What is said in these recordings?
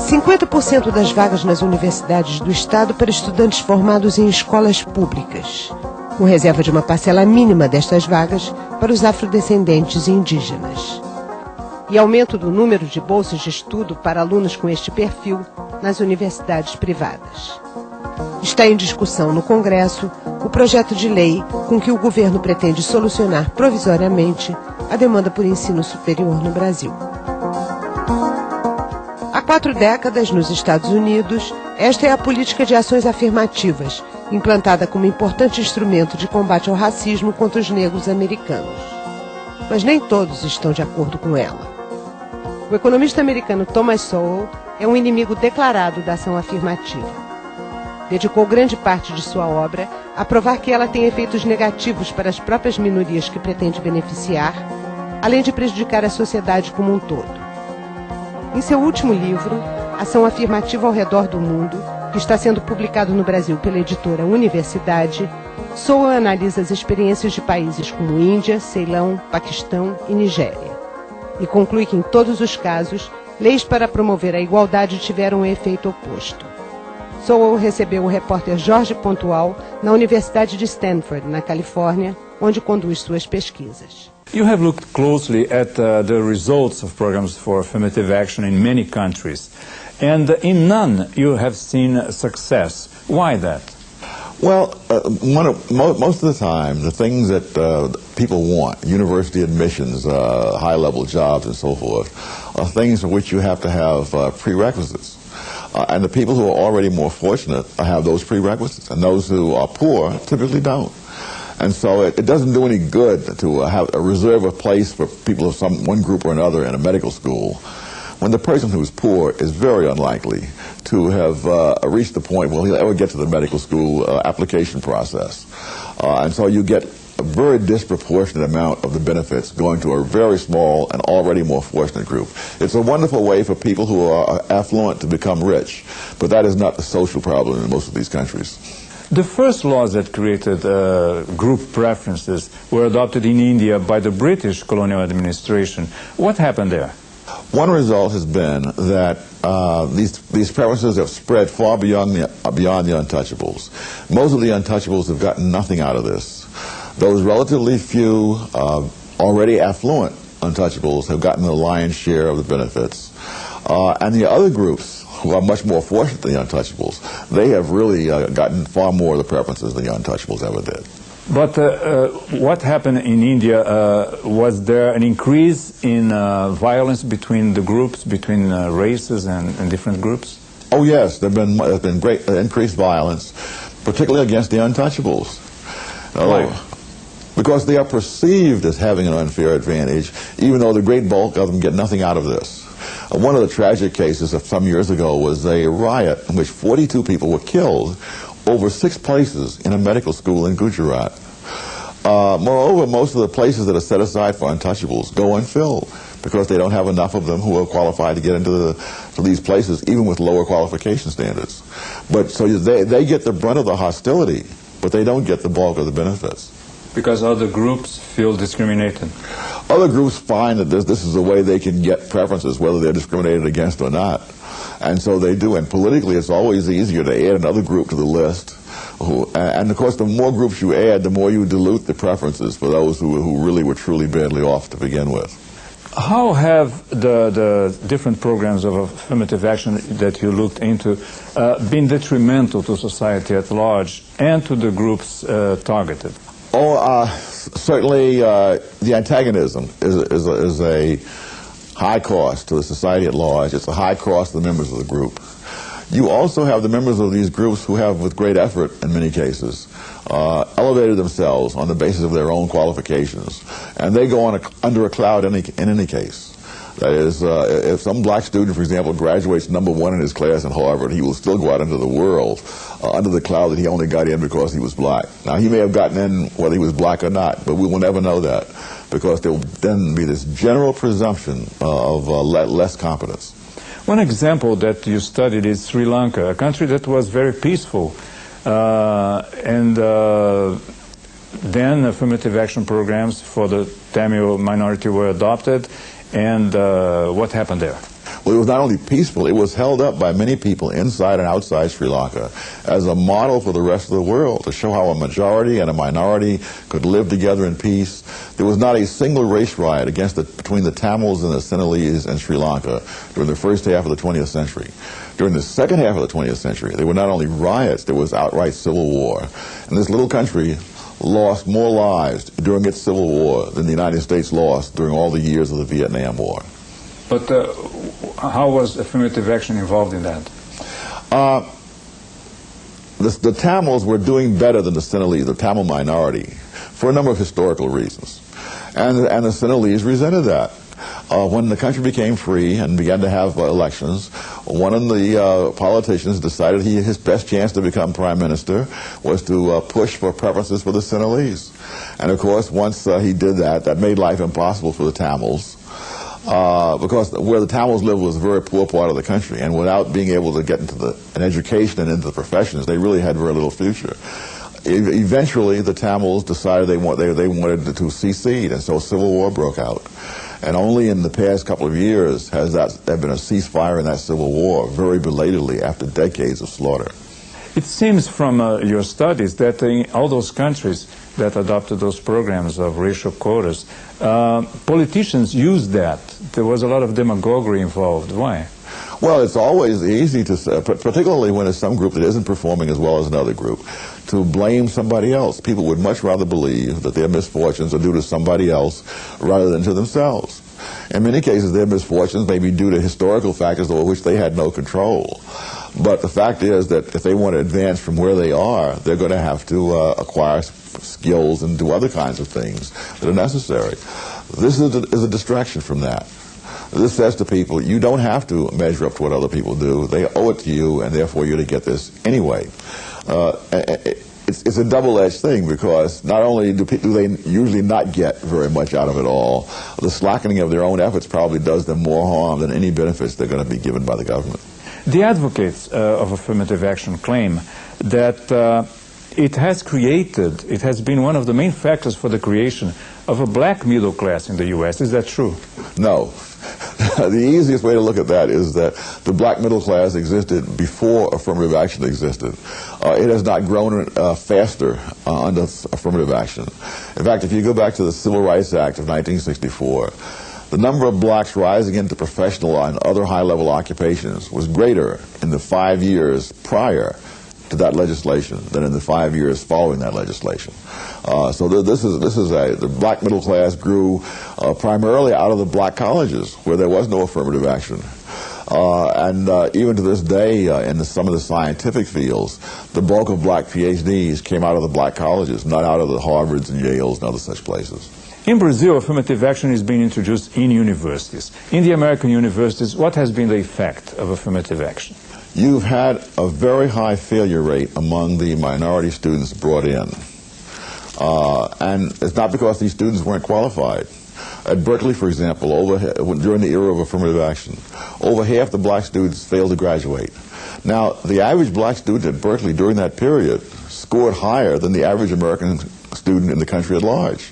50% das vagas nas universidades do Estado para estudantes formados em escolas públicas, com reserva de uma parcela mínima destas vagas para os afrodescendentes e indígenas. E aumento do número de bolsas de estudo para alunos com este perfil nas universidades privadas. Está em discussão no Congresso o projeto de lei com que o governo pretende solucionar provisoriamente a demanda por ensino superior no Brasil. Há 4 décadas, nos Estados Unidos, esta é a política de ações afirmativas, implantada como importante instrumento de combate ao racismo contra os negros americanos. Mas nem todos estão de acordo com ela. O economista americano Thomas Sowell é um inimigo declarado da ação afirmativa. Dedicou grande parte de sua obra a provar que ela tem efeitos negativos para as próprias minorias que pretende beneficiar, além de prejudicar a sociedade como um todo. Em seu último livro, Ação Afirmativa ao Redor do Mundo, que está sendo publicado no Brasil pela editora Universidade, Sowell analisa as experiências de países como Índia, Ceilão, Paquistão e Nigéria. E conclui que, em todos os casos, leis para promover a igualdade tiveram um efeito oposto. Sowell recebeu o repórter Jorge Pontual na Universidade de Stanford, na Califórnia, onde conduz suas pesquisas. You have looked closely at the results of programs for affirmative action in many countries, and in none you have seen success. Why that? Well, most of the time, the things that people want, university admissions, high-level jobs, and so forth, are things for which you have to have prerequisites. And the people who are already more fortunate have those prerequisites, and those who are poor typically don't. And so it doesn't do any good to have a reserve a place for people of one group or another in a medical school when the person who's poor is very unlikely to have reached the point where he'll ever get to the medical school application process. And so you get a very disproportionate amount of the benefits going to a very small and already more fortunate group. It's a wonderful way for people who are affluent to become rich, but that is not the social problem in most of these countries. The first laws that created group preferences were adopted in India by the British colonial administration. What happened there? One result has been that these preferences have spread far beyond the untouchables. Most of the untouchables have gotten nothing out of this. Those relatively few already affluent untouchables have gotten the lion's share of the benefits. And the other groups, who are much more fortunate than the untouchables, they have really gotten far more of the preferences than the untouchables ever did. But what happened in India, was there an increase in violence between the groups, between races and different groups? Oh yes, there's been great increased violence, particularly against the untouchables. Why? Because they are perceived as having an unfair advantage, even though the great bulk of them get nothing out of this. One of the tragic cases of some years ago was a riot in which 42 people were killed over 6 places in a medical school in Gujarat. Moreover, most of the places that are set aside for untouchables go unfilled because they don't have enough of them who are qualified to get into these places, even with lower qualification standards. But so they get the brunt of the hostility, but they don't get the bulk of the benefits. Because other groups feel discriminated. Other groups find that this is a way they can get preferences, whether they're discriminated against or not. And so they do. And politically, it's always easier to add another group to the list. And of course, the more groups you add, the more you dilute the preferences for those who really were truly badly off to begin with. How have the different programs of affirmative action that you looked into been detrimental to society at large and to the groups targeted? Certainly the antagonism is a high cost to the society at large. It's a high cost to the members of the group. You also have the members of these groups who have, with great effort in many cases, elevated themselves on the basis of their own qualifications. And they go on under a cloud in any case. That is, if some black student, for example, graduates #1 in his class in Harvard, he will still go out into the world under the cloud that he only got in because he was black. Now, he may have gotten in whether he was black or not, but we will never know that because there will then be this general presumption of less competence. One example that you studied is Sri Lanka, a country that was very peaceful and then affirmative action programs for the Tamil minority were adopted, and what happened there? Well, it was not only peaceful, it was held up by many people inside and outside Sri Lanka as a model for the rest of the world, to show how a majority and a minority could live together in peace. There was not a single race riot between the Tamils and the Sinhalese in Sri Lanka during the first half of the 20th century. During the second half of the 20th century, there were not only riots, there was outright civil war. And this little country lost more lives during its civil war than the United States lost during all the years of the Vietnam War. But how was affirmative action involved in that? The Tamils were doing better than the Sinhalese, the Tamil minority, for a number of historical reasons. And the Sinhalese resented that. When the country became free and began to have elections, one of the politicians decided his best chance to become prime minister was to push for preferences for the Sinhalese. And of course, once he did that, that made life impossible for the Tamils. Because where the Tamils lived was a very poor part of the country, and without being able to get into an education and into the professions, they really had very little future. Eventually, the Tamils decided they wanted to secede, and so civil war broke out. And only in the past couple of years has there been a ceasefire in that civil war, very belatedly after decades of slaughter. It seems from your studies that in all those countries that adopted those programs of racial quotas, politicians used that. There was a lot of demagoguery involved. Why? Well, it's always easy to say, particularly when it's some group that isn't performing as well as another group, to blame somebody else. People would much rather believe that their misfortunes are due to somebody else rather than to themselves. In many cases, their misfortunes may be due to historical factors over which they had no control. But the fact is that if they want to advance from where they are, they're going to have to acquire skills and do other kinds of things that are necessary. This is a distraction from that. This says to people, you don't have to measure up to what other people do. They owe it to you, and therefore you're to get this anyway. It's a double-edged thing, because not only do they usually not get very much out of it all, the slackening of their own efforts probably does them more harm than any benefits they're going to be given by the government. The advocates of affirmative action claim that it has been one of the main factors for the creation of a black middle class in the U.S. Is that true? No. The easiest way to look at that is that the black middle class existed before affirmative action existed. It has not grown faster under affirmative action. In fact, if you go back to the Civil Rights Act of 1964, the number of blacks rising into professional and other high-level occupations was greater in the 5 years prior to that legislation than in the 5 years following that legislation. So the black middle class grew primarily out of the black colleges where there was no affirmative action. And even to this day, in some of the scientific fields, the bulk of black PhDs came out of the black colleges, not out of the Harvards and Yales and other such places. In Brazil, affirmative action is being introduced in universities. In the American universities, what has been the effect of affirmative action? You've had a very high failure rate among the minority students brought in. And it's not because these students weren't qualified. At Berkeley, for example, during the era of affirmative action, over half the black students failed to graduate. Now, the average black student at Berkeley during that period scored higher than the average American student in the country at large.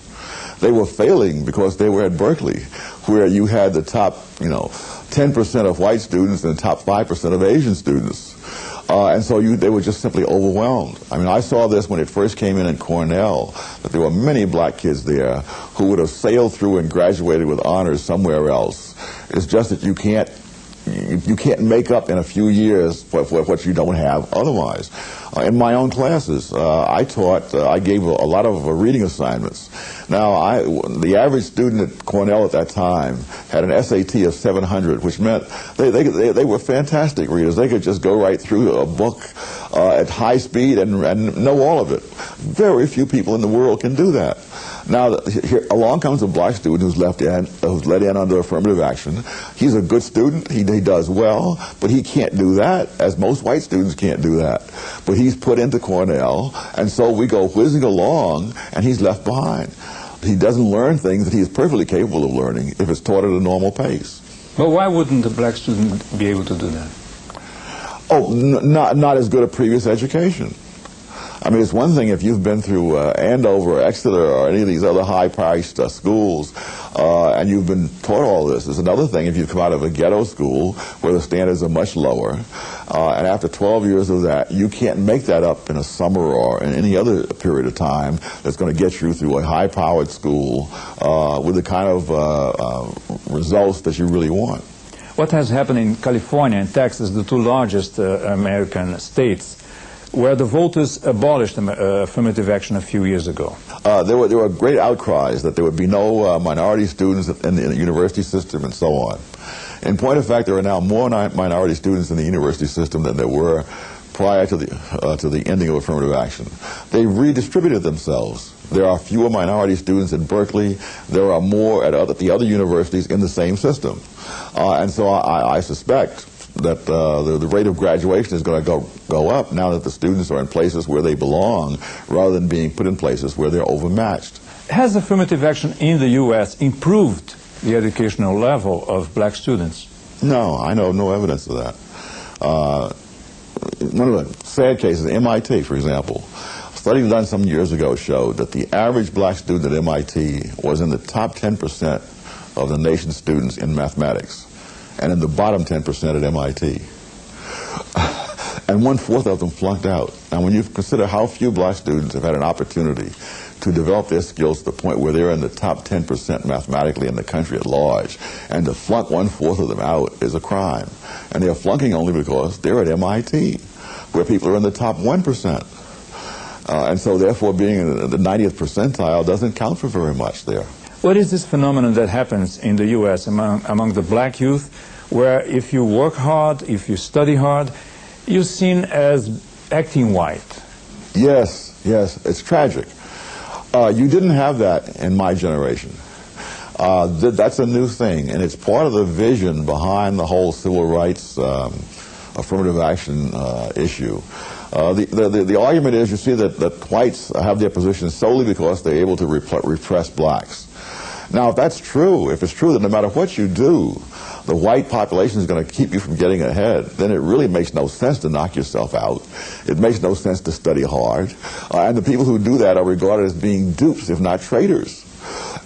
They were failing because they were at Berkeley, where you had the top, 10% of white students and the top 5% of Asian students. And so they were just simply overwhelmed. I mean, I saw this when it first came in at Cornell, that there were many black kids there who would have sailed through and graduated with honors somewhere else. It's just that you can't make up in a few years for what you don't have otherwise. In my own classes, I gave a lot of reading assignments. Now, the average student at Cornell at that time had an SAT of 700, which meant they were fantastic readers. They could just go right through a book at high speed and know all of it. Very few people in the world can do that. Now, along comes a black student who's let in under affirmative action. He's a good student. He does well, but he can't do that, as most white students can't do that. But he's put into Cornell, and so we go whizzing along, and he's left behind. He doesn't learn things that he is perfectly capable of learning if it's taught at a normal pace. But why wouldn't the black student be able to do that? Oh, not as good a previous education. I mean, it's one thing if you've been through Andover or Exeter or any of these other high-priced schools and you've been taught all this. It's another thing if you come out of a ghetto school where the standards are much lower, and after 12 years of that, you can't make that up in a summer or in any other period of time that's going to get you through a high-powered school with the kind of results that you really want. What has happened in California and Texas, the two largest American states, where the voters abolished affirmative action a few years ago? There were great outcries that there would be no minority students in the university system and so on. In point of fact, there are now more minority students in the university system than there were prior to the ending of affirmative action. They redistributed themselves. There are fewer minority students in Berkeley. There are more at the other universities in the same system. And so I suspect that the rate of graduation is going to go up now that the students are in places where they belong rather than being put in places where they're overmatched. Has affirmative action in the U.S. improved the educational level of black students? No, I know no evidence of that. One of the sad cases, MIT, for example, a study done some years ago showed that the average black student at MIT was in the top 10% of the nation's students in mathematics, and in the bottom 10% at MIT. And 1/4 of them flunked out. And when you consider how few black students have had an opportunity to develop their skills to the point where they're in the top 10% mathematically in the country at large, and to flunk 1/4 of them out is a crime. And they're flunking only because they're at MIT, where people are in the top 1%. And so therefore being in the 90th percentile doesn't count for very much there. What is this phenomenon that happens in the U.S. among the black youth, where if you work hard, if you study hard, you're seen as acting white? Yes, it's tragic. You didn't have that in my generation. That's a new thing, and it's part of the vision behind the whole civil rights affirmative action issue. The argument is, you see, that whites have their positions solely because they're able to repress blacks. Now, if that's true, if it's true that no matter what you do, the white population is going to keep you from getting ahead, then it really makes no sense to knock yourself out. It makes no sense to study hard. And the people who do that are regarded as being dupes, if not traitors.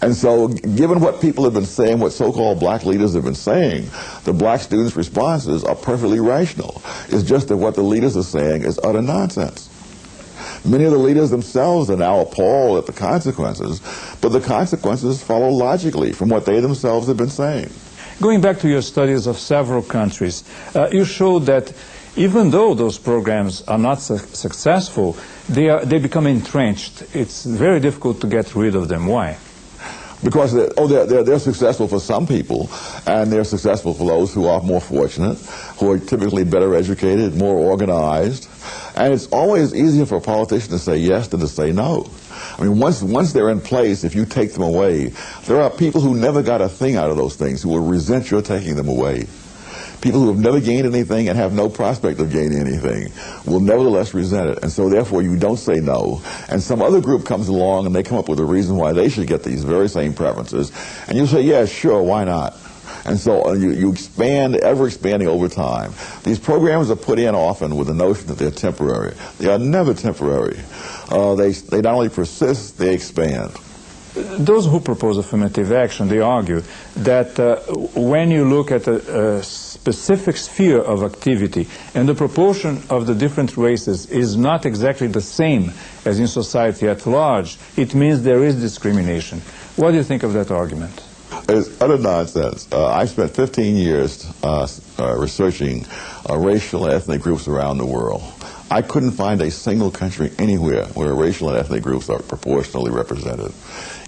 And so, given what people have been saying, what so-called black leaders have been saying, the black students' responses are perfectly rational. It's just that what the leaders are saying is utter nonsense. Many of the leaders themselves are now appalled at the consequences, but the consequences follow logically from what they themselves have been saying. Going back to your studies of several countries, you showed that even though those programs are not successful, they become entrenched. It's very difficult to get rid of them. Why? Because they're successful for some people, and they're successful for those who are more fortunate, who are typically better educated, more organized. And it's always easier for a politician to say yes than to say no. I mean, once they're in place, if you take them away, there are people who never got a thing out of those things who will resent your taking them away. People who have never gained anything and have no prospect of gaining anything will nevertheless resent it. And so therefore you don't say no. And some other group comes along and they come up with a reason why they should get these very same preferences. And you say, yeah, sure, why not? And so you expand, ever expanding over time. These programs are put in often with the notion that they're temporary. They are never temporary. They not only persist, they expand. Those who propose affirmative action, they argue that when you look at a specific sphere of activity and the proportion of the different races is not exactly the same as in society at large, it means there is discrimination. What do you think of that argument? It's utter nonsense. I spent 15 years researching racial and ethnic groups around the world. I couldn't find a single country anywhere where racial and ethnic groups are proportionally represented.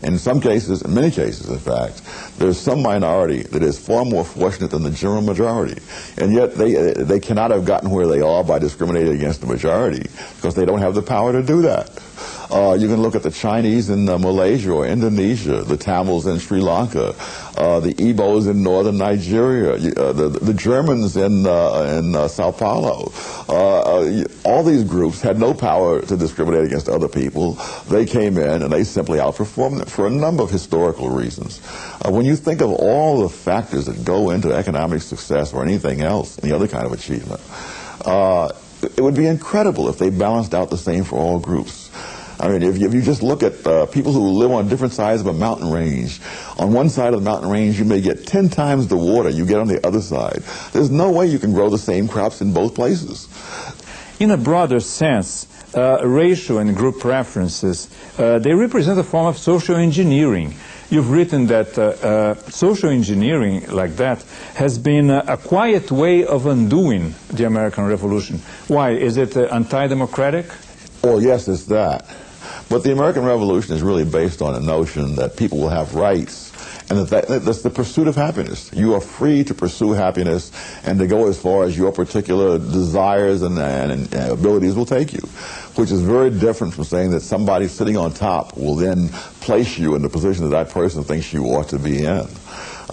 In some cases, in many cases, in fact, there's some minority that is far more fortunate than the general majority. And yet they cannot have gotten where they are by discriminating against the majority because they don't have the power to do that. You can look at the Chinese in Malaysia or Indonesia, the Tamils in Sri Lanka, the Igbos in northern Nigeria, the Germans in Sao Paulo. All these groups had no power to discriminate against other people. They came in and they simply outperformed them for a number of historical reasons. When you think of all the factors that go into economic success or anything else, any other kind of achievement, it would be incredible if they balanced out the same for all groups. I mean, if you just look at people who live on different sides of a mountain range, on one side of the mountain range you may get 10 times the water you get on the other side. There's no way you can grow the same crops in both places. In a broader sense, racial and group preferences, they represent a form of social engineering. You've written that social engineering like that has been a quiet way of undoing the American Revolution. Why? Is it anti-democratic? Oh, yes, it's that. But the American Revolution is really based on a notion that people will have rights, and that's the pursuit of happiness. You are free to pursue happiness and to go as far as your particular desires and abilities will take you, which is very different from saying that somebody sitting on top will then place you in the position that that person thinks you ought to be in.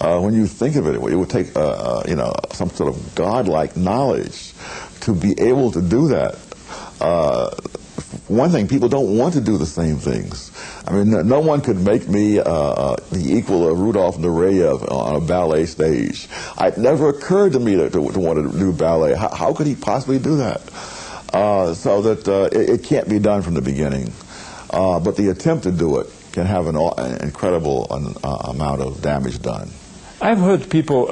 When you think of it, it would take some sort of godlike knowledge to be able to do that. One thing, people don't want to do the same things. I mean, no one could make me the equal of Rudolph Nureyev on a ballet stage. It never occurred to me to want to do ballet. How could he possibly do that? So that it can't be done from the beginning. But the attempt to do it can have an incredible amount of damage done. I've heard people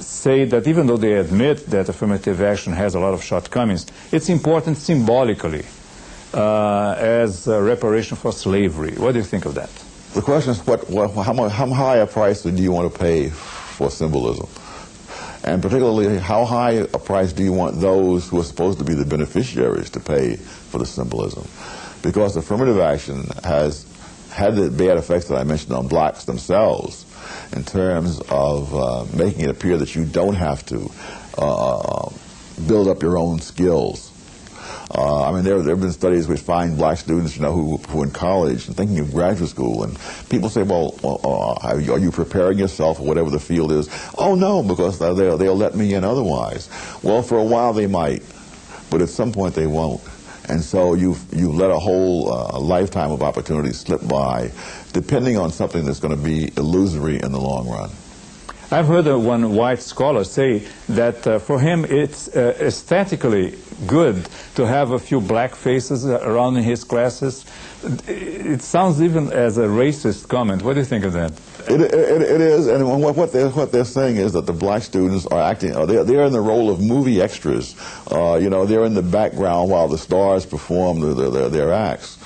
say that even though they admit that affirmative action has a lot of shortcomings, it's important symbolically as a reparation for slavery. What do you think of that? The question is, how high a price do you want to pay for symbolism? And particularly, how high a price do you want those who are supposed to be the beneficiaries to pay for the symbolism? Because affirmative action has had the bad effects that I mentioned on blacks themselves, in terms of making it appear that you don't have to build up your own skills. I mean, there have been studies which find black students, who are in college and thinking of graduate school, and people say, well, are you preparing yourself for whatever the field is? Oh, no, because they'll let me in otherwise. Well, for a while they might, but at some point they won't. And so you let a whole lifetime of opportunities slip by, depending on something that's going to be illusory in the long run. I've heard one white scholar say that for him it's aesthetically good to have a few black faces around in his classes. It sounds even as a racist comment. What do you think of that? It is, and what they're saying is that the black students are acting, they're in the role of movie extras. They're in the background while the stars perform their acts.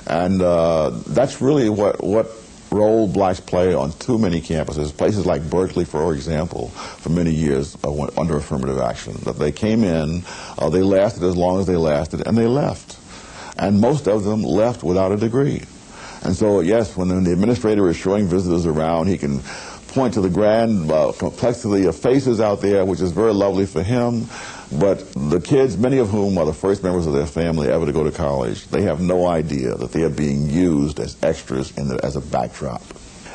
And that's really what role blacks play on too many campuses. Places like Berkeley, for example, for many years went under affirmative action. That they came in, they lasted as long as they lasted, and they left. And most of them left without a degree. And so, yes, when the administrator is showing visitors around, he can point to the grand complexity of faces out there, which is very lovely for him. But the kids, many of whom are the first members of their family ever to go to college, they have no idea that they are being used as extras as a backdrop.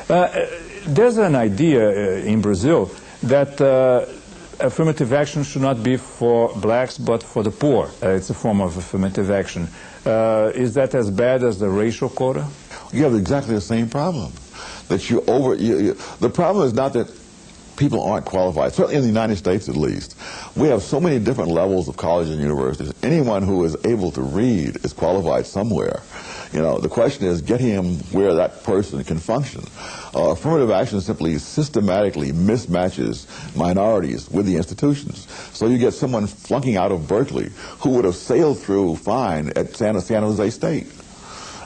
There's an idea in Brazil that affirmative action should not be for blacks but for the poor. It's a form of affirmative action. Is that as bad as the racial quota? You have exactly the same problem. That the problem is not that people aren't qualified, certainly in the United States at least. We have so many different levels of colleges and universities. Anyone who is able to read is qualified somewhere. The question is, get him where that person can function. Affirmative action simply systematically mismatches minorities with the institutions. So you get someone flunking out of Berkeley who would have sailed through fine at San Jose State.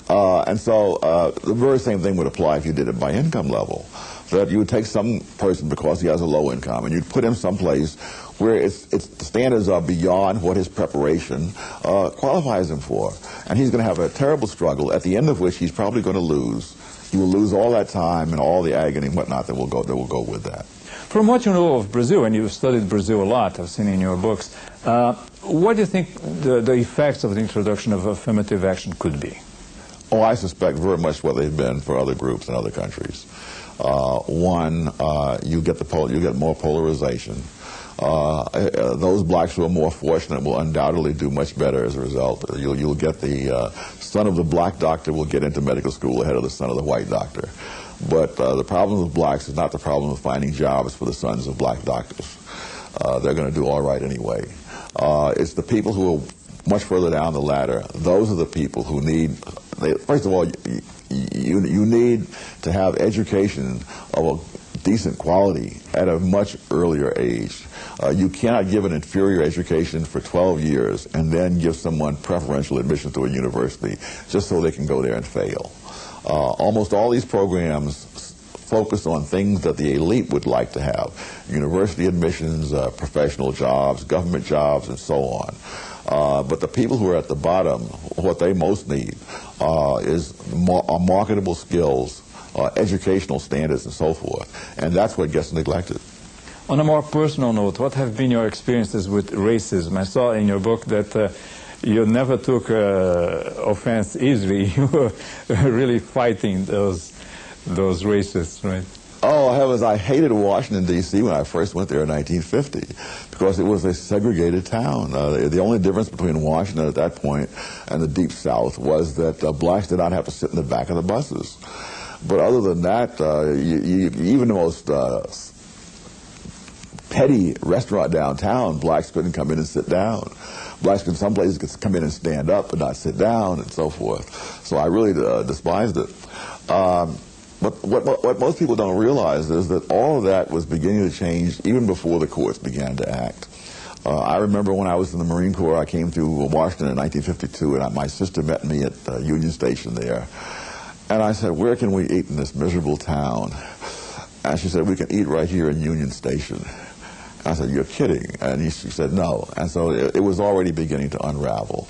And so the very same thing would apply if you did it by income level. That you would take some person because he has a low income and you'd put him someplace where its standards are beyond what his preparation qualifies him for. And he's going to have a terrible struggle, at the end of which he's probably going to lose. He will lose all that time and all the agony and whatnot that will go with that. From what you know of Brazil, and you've studied Brazil a lot, I've seen in your books, what do you think the effects of the introduction of affirmative action could be? Oh, I suspect very much what they've been for other groups in other countries. One, you get more polarization. Those blacks who are more fortunate will undoubtedly do much better as a result. You'll get the son of the black doctor will get into medical school ahead of the son of the white doctor. But the problem with blacks is not the problem of finding jobs for the sons of black doctors. They're going to do all right anyway. It's the people who are much further down the ladder. Those are the people who need, first of all, you need to have education of a decent quality at a much earlier age. You cannot give an inferior education for 12 years and then give someone preferential admission to a university just so they can go there and fail. Almost all these programs focus on things that the elite would like to have: university admissions, professional jobs, government jobs, and so on. But the people who are at the bottom, what they most need is marketable skills, educational standards, and so forth. And that's what gets neglected. On a more personal note, what have been your experiences with racism? I saw in your book that you never took offense easily. You were really fighting those racists, right? Oh, heavens, I hated Washington, D.C. when I first went there in 1950 because it was a segregated town. The only difference between Washington at that point and the Deep South was that blacks did not have to sit in the back of the buses. But other than that, even the most petty restaurant downtown, blacks couldn't come in and sit down. Blacks in some places could come in and stand up but not sit down, and so forth. So I really despised it. But what most people don't realize is that all of that was beginning to change even before the courts began to act. I remember when I was in the Marine Corps, I came to Washington in 1952, and my sister met me at Union Station there. And I said, "Where can we eat in this miserable town?" And she said, "We can eat right here in Union Station." I said, "You're kidding." And she said, "No." And so it was already beginning to unravel.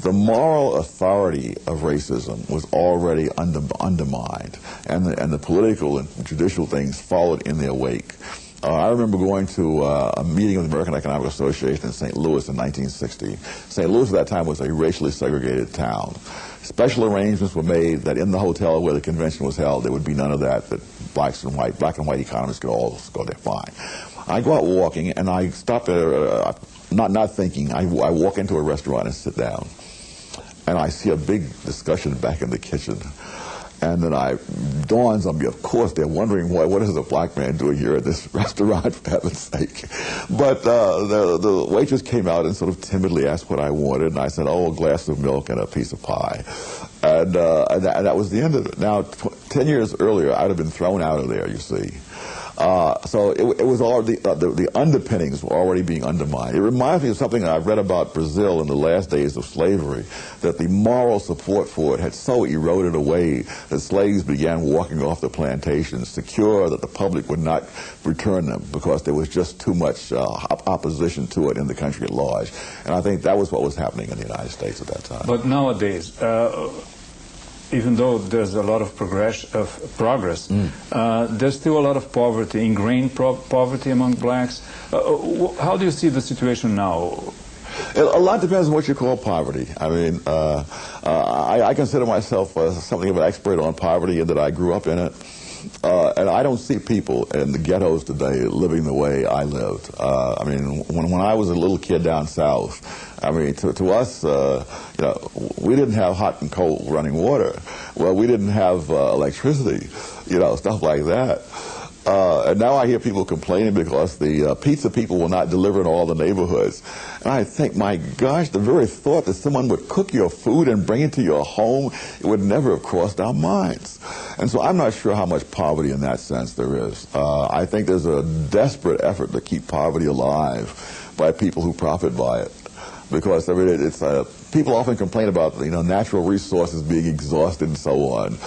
The moral authority of racism was already undermined, and the political and judicial things followed in their wake. I remember going to a meeting of the American Economic Association in St. Louis in 1960. St. Louis at that time was a racially segregated town. Special arrangements were made that in the hotel where the convention was held, there would be none of that black and white economists could all go there fine. I go out walking, and I stop there, not thinking. I walk into a restaurant and sit down. And I see a big discussion back in the kitchen. And then it dawns on me, of course, they're wondering what is a black man doing here at this restaurant, for heaven's sake. But the waitress came out and sort of timidly asked what I wanted, and I said, "Oh, a glass of milk and a piece of pie." And that was the end of it. Now, 10 years earlier, I'd have been thrown out of there, you see. So it was already, the underpinnings were already being undermined. It reminds me of something I've read about Brazil in the last days of slavery, that the moral support for it had so eroded away that slaves began walking off the plantations, secure that the public would not return them because there was just too much opposition to it in the country at large. And I think that was what was happening in the United States at that time. But nowadays, even though there's a lot of progress, there's still a lot of poverty, ingrained poverty among blacks. How do you see the situation now? A lot depends on what you call poverty. I mean, I consider myself something of an expert on poverty in that I grew up in it. And I don't see people in the ghettos today living the way I lived. I mean, when I was a little kid down south, I mean, to us, you know, we didn't have hot and cold running water. Well, we didn't have electricity, you know, stuff like that. And now I hear people complaining because the pizza people will not deliver in all the neighborhoods. And I think, my gosh, the very thought that someone would cook your food and bring it to your home, it would never have crossed our minds. And so I'm not sure how much poverty in that sense there is. I think there's a desperate effort to keep poverty alive by people who profit by it. Because I mean, it's people often complain about, you know, natural resources being exhausted and so on.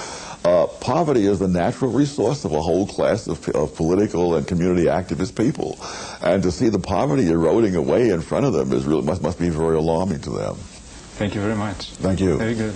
Poverty is the natural resource of a whole class of political and community activist people, and to see the poverty eroding away in front of them is really must be very alarming to them. Thank you very much. Thank you. Very good.